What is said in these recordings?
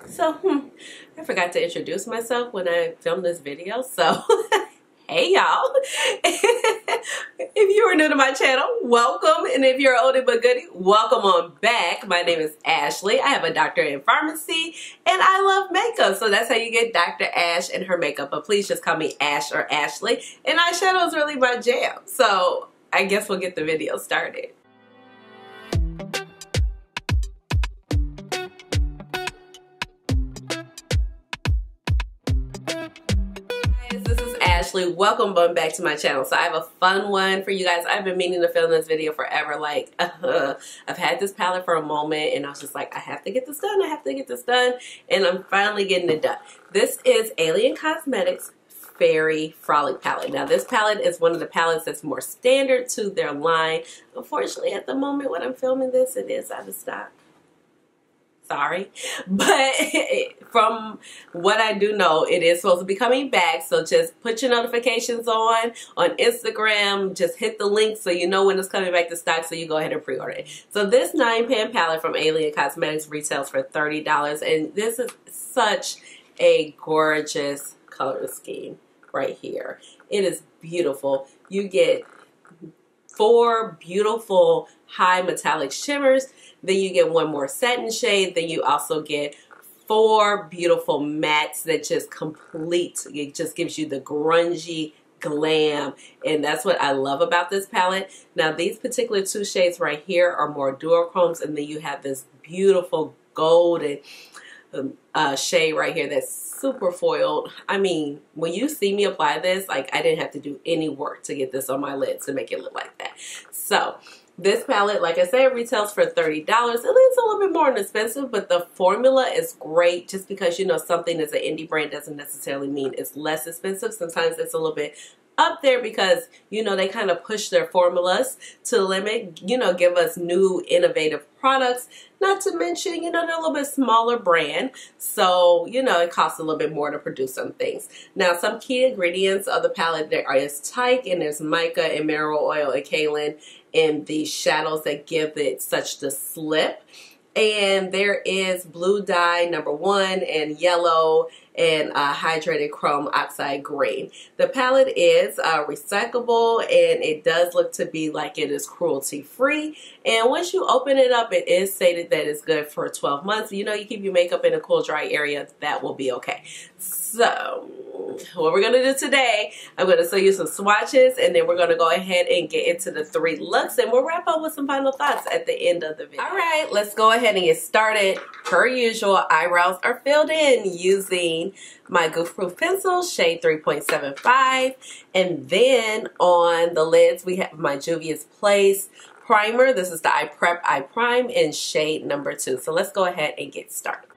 So, I forgot to introduce myself when I filmed this video, so hey y'all. If you are new to my channel, welcome, and if you're oldie but goodie, welcome on back. My name is Ashley. I have a doctorate in pharmacy, and I love makeup, so that's how you get Dr. Ash and her makeup, but please just call me Ash or Ashley, and eyeshadow is really my jam, so I guess we'll get the video started. Ashley, welcome back to my channel. So I have a fun one for you guys. I've been meaning to film this video forever. Like, I've had this palette for a moment and I was just like, I have to get this done. I have to get this done. And I'm finally getting it done. This is A.L.I.E.N Cosmetics Fairy Frolic palette. Now this palette is one of the palettes that's more standard to their line. Unfortunately, at the moment when I'm filming this, it is out of stock. Sorry, but from what I do know, it is supposed to be coming back, so just put your notifications on Instagram, just hit the link so you know when it's coming back to stock, so you go ahead and pre-order it. So this 9-pan palette from A.L.I.E.N Cosmetics retails for $30, and this is such a gorgeous color scheme right here. It is beautiful. You get 4 beautiful high metallic shimmers, then you get 1 more satin shade, then you also get 4 beautiful mattes that just complete, it just gives you the grungy glam, and that's what I love about this palette. Now these particular 2 shades right here are more duochromes, and then you have this beautiful golden shade right here that's super foiled. I mean, when you see me apply this, like, I didn't have to do any work to get this on my lids to make it look like that. So this palette, like I said, retails for $30. It is a little bit more expensive, but the formula is great. Just because, you know, something is an indie brand doesn't necessarily mean it's less expensive. Sometimes it's a little bit up there because, you know, they kind of push their formulas to the limit, you know, give us new innovative products. Not to mention, you know, they're a little bit smaller brand, so, you know, it costs a little bit more to produce some things. Now, some key ingredients of the palette, there is talc, and there's mica and mineral oil and kaolin in the shadows that give it such the slip. And there is blue dye #1 and yellow and hydrated chrome oxide green. The palette is recyclable, and it does look to be like it is cruelty free. And once you open it up, it is stated that it's good for 12 months. You know, you keep your makeup in a cool, dry area, that will be okay. So what we're gonna do today, I'm gonna show you some swatches, and then we're gonna go ahead and get into the 3 looks, and we'll wrap up with some final thoughts at the end of the video. All right, let's go ahead and get started. Per usual, eyebrows are filled in using my Goof Proof pencil, shade 3.75, and then on the lids we have my Juvia's Place primer. This is the Eye Prep Eye Prime in shade #2. So let's go ahead and get started.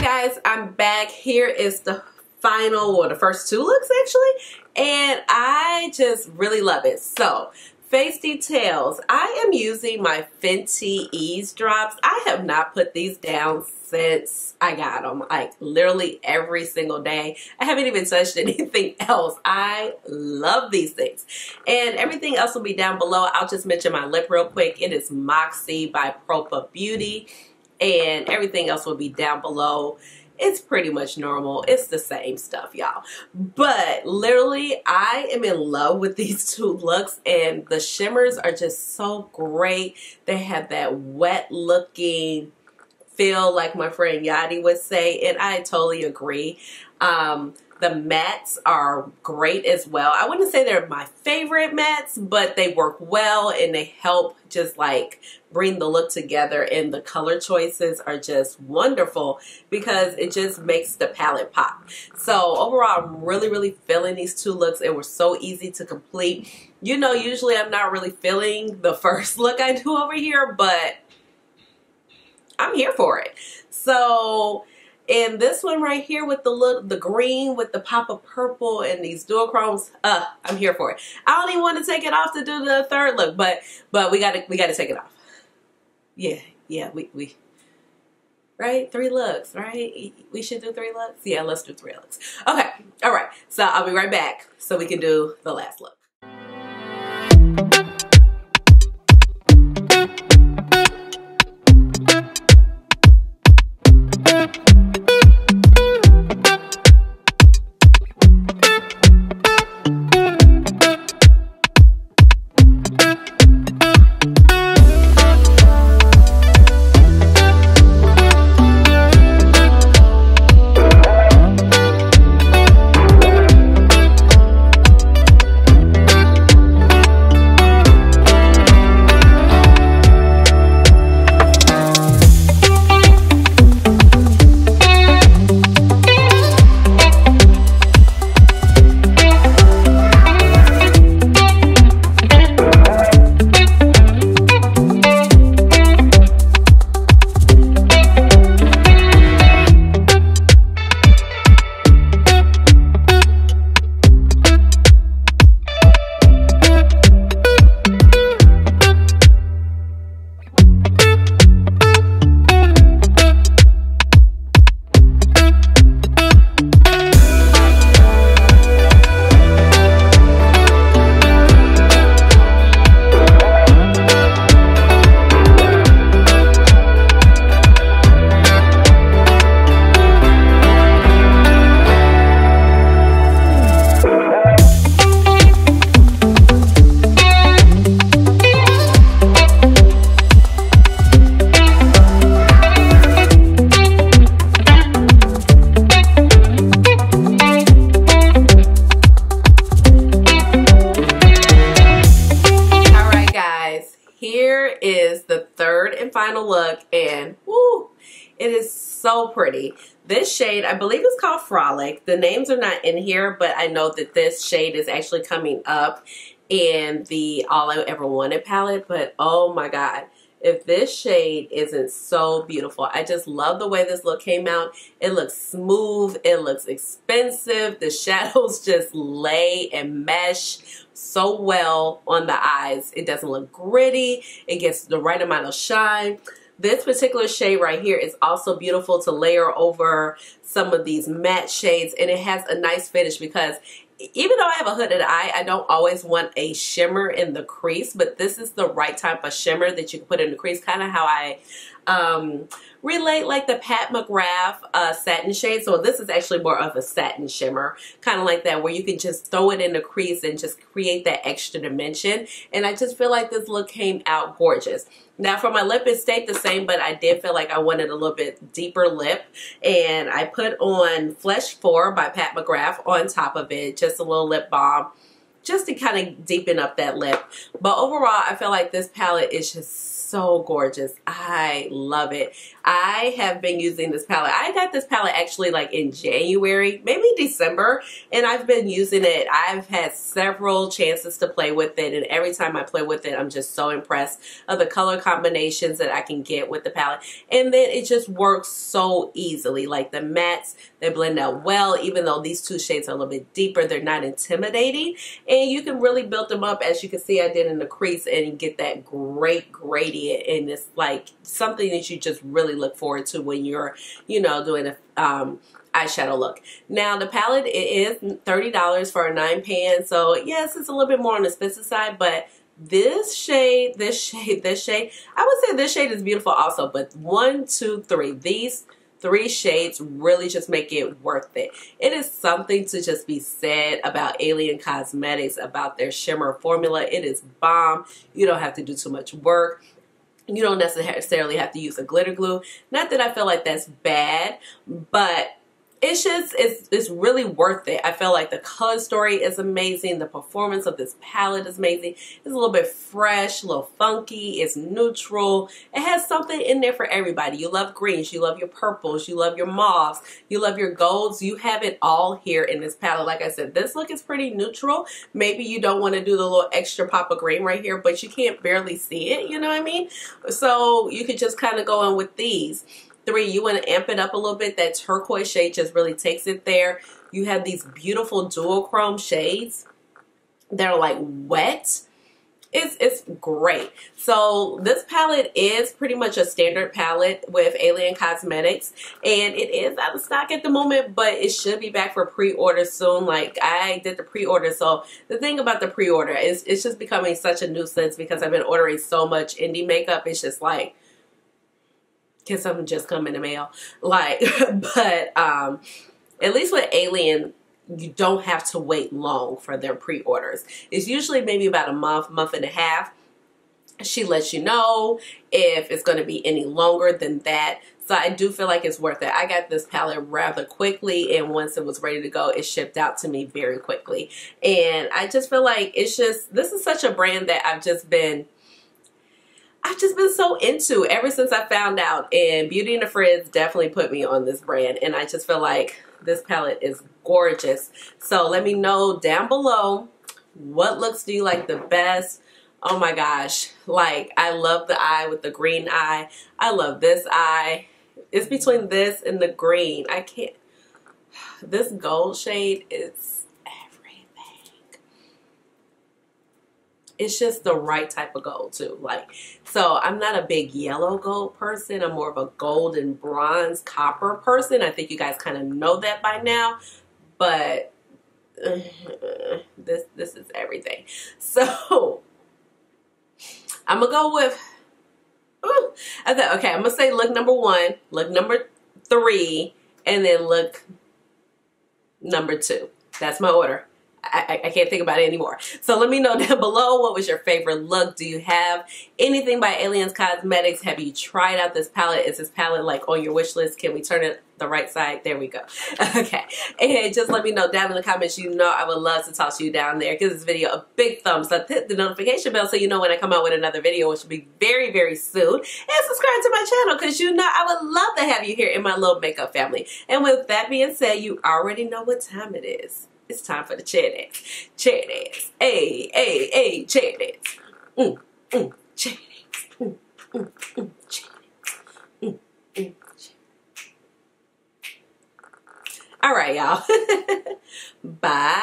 guys, I'm back. Here is the final, or the first two looks actually, and I just really love it. So, face details. I am using my Fenty Eaze drops. I have not put these down since I got them, like literally every single day. I haven't even touched anything else. I love these things, and everything else will be down below. I'll just mention my lip real quick. It is Moxie by Propa Beauty, and everything else will be down below. It's pretty much normal. It's the same stuff, y'all. But literally, I am in love with these two looks, and the shimmers are just so great. They have that wet looking feel, like my friend Yadi would say, and I totally agree. The mattes are great as well. I wouldn't say they're my favorite mattes, but they work well and they help just like bring the look together, and the color choices are just wonderful because it just makes the palette pop. So overall, I'm really feeling these two looks. It was so easy to complete. You know, usually I'm not really feeling the first look I do over here, but I'm here for it. So in this one right here with the green with the pop of purple and these duochromes, I'm here for it. I don't even want to take it off to do the third look, but we gotta take it off. Yeah, we right? 3 looks, right? We should do 3 looks? Yeah, let's do 3 looks. Okay, all right. So I'll be right back so we can do the last look. Here is the third and final look, and woo, it is so pretty. This shade, I believe, is called Frolic. The names are not in here, but I know that this shade is actually coming up in the All I Ever Wanted palette. But oh my god, if this shade isn't so beautiful. I just love the way this look came out. It looks smooth. It looks expensive. The shadows just lay and mesh so well on the eyes. It doesn't look gritty. It gets the right amount of shine. This particular shade right here is also beautiful to layer over some of these matte shades, and it has a nice finish because even though I have a hooded eye, I don't always want a shimmer in the crease, but this is the right type of shimmer that you can put in the crease, kind of how I relate like the McGrath satin shade. So this is actually more of a satin shimmer, kind of like that, where you can just throw it in the crease and just create that extra dimension. And I just feel like this look came out gorgeous. Now for my lip, it stayed the same, but I did feel like I wanted a little bit deeper lip, and I put on Flesh 4 by McGrath on top of it, just a little lip balm, just to kind of deepen up that lip. But overall, I feel like this palette is just so gorgeous. I love it. I have been using this palette. I got this palette actually like in January, maybe December, and I've been using it. I've had several chances to play with it, and every time I play with it, I'm just so impressed of the color combinations that I can get with the palette. And then it just works so easily. Like the mattes, they blend out well, even though these two shades are a little bit deeper, they're not intimidating, and you can really build them up, as you can see I did in the crease, and get that great gradient, and it's like something that you just really look forward to when you're, you know, doing a eyeshadow look. Now the palette, it is $30 for a 9-pan, so yes, it's a little bit more on the expensive side, but this shade, I would say this shade is beautiful also, but 1, 2, 3, these 3 shades really just make it worth it. It is something to just be said about A.L.I.E.N Cosmetics, about their shimmer formula. It is bomb. You don't have to do too much work. You don't necessarily have to use a glitter glue. Not that I feel like that's bad, but it's just, it's really worth it. I feel like the color story is amazing. The performance of this palette is amazing. It's a little bit fresh, a little funky. It's neutral. It has something in there for everybody. You love greens. You love your purples. You love your mauves. You love your golds. You have it all here in this palette. Like I said, this look is pretty neutral. Maybe you don't want to do the little extra pop of green right here, but you can't barely see it. You know what I mean? So you could just kind of go in with these. 3, you want to amp it up a little bit. That turquoise shade just really takes it there. You have these beautiful dual chrome shades that are like wet. It's great. So this palette is pretty much a standard palette with A.L.I.E.N Cosmetics, and it is out of stock at the moment, but it should be back for pre-order soon. Like, I did the pre-order, so the thing about the pre-order is it's just becoming such a nuisance because I've been ordering so much indie makeup. It's just like, can something just come in the mail? Like, but at least with A.L.I.E.N, you don't have to wait long for their pre-orders. It's usually maybe about a month and a half. She lets you know if it's going to be any longer than that. So I do feel like it's worth it. I got this palette rather quickly, and once it was ready to go, it shipped out to me very quickly. And I just feel like it's just, this is such a brand that I've just been so into ever since I found out, and Beauty and the Frizz definitely put me on this brand, and I just feel like this palette is gorgeous. So let me know down below, what looks do you like the best? Oh my gosh, like, I love the eye with the green eye. I love this eye. It's between this and the green. I can't, this gold shade is it's just the right type of gold too. Like, so I'm not a big yellow gold person. I'm more of a gold and bronze copper person. I think you guys kind of know that by now, but this is everything. So I'm gonna go with, I thought, okay, I'm gonna say look number 1, look number 3, and then look number 2. That's my order. I can't think about it anymore. So let me know down below, what was your favorite look? Do you have anything by A.L.I.E.N Cosmetics? Have you tried out this palette? Is this palette like on your wish list? Can we turn it the right side? There we go. Okay. And just let me know down in the comments. You know I would love to talk to you down there. Give this video a big thumbs up. Hit the notification bell so you know when I come out with another video, which will be very, very soon. And subscribe to my channel because you know I would love to have you here in my little makeup family. And with that being said, you already know what time it is. It's time for the chair dance. Chair dance. Hey, hey, hey, chair dance. Chair dance. Chair dance. All right, y'all. Bye.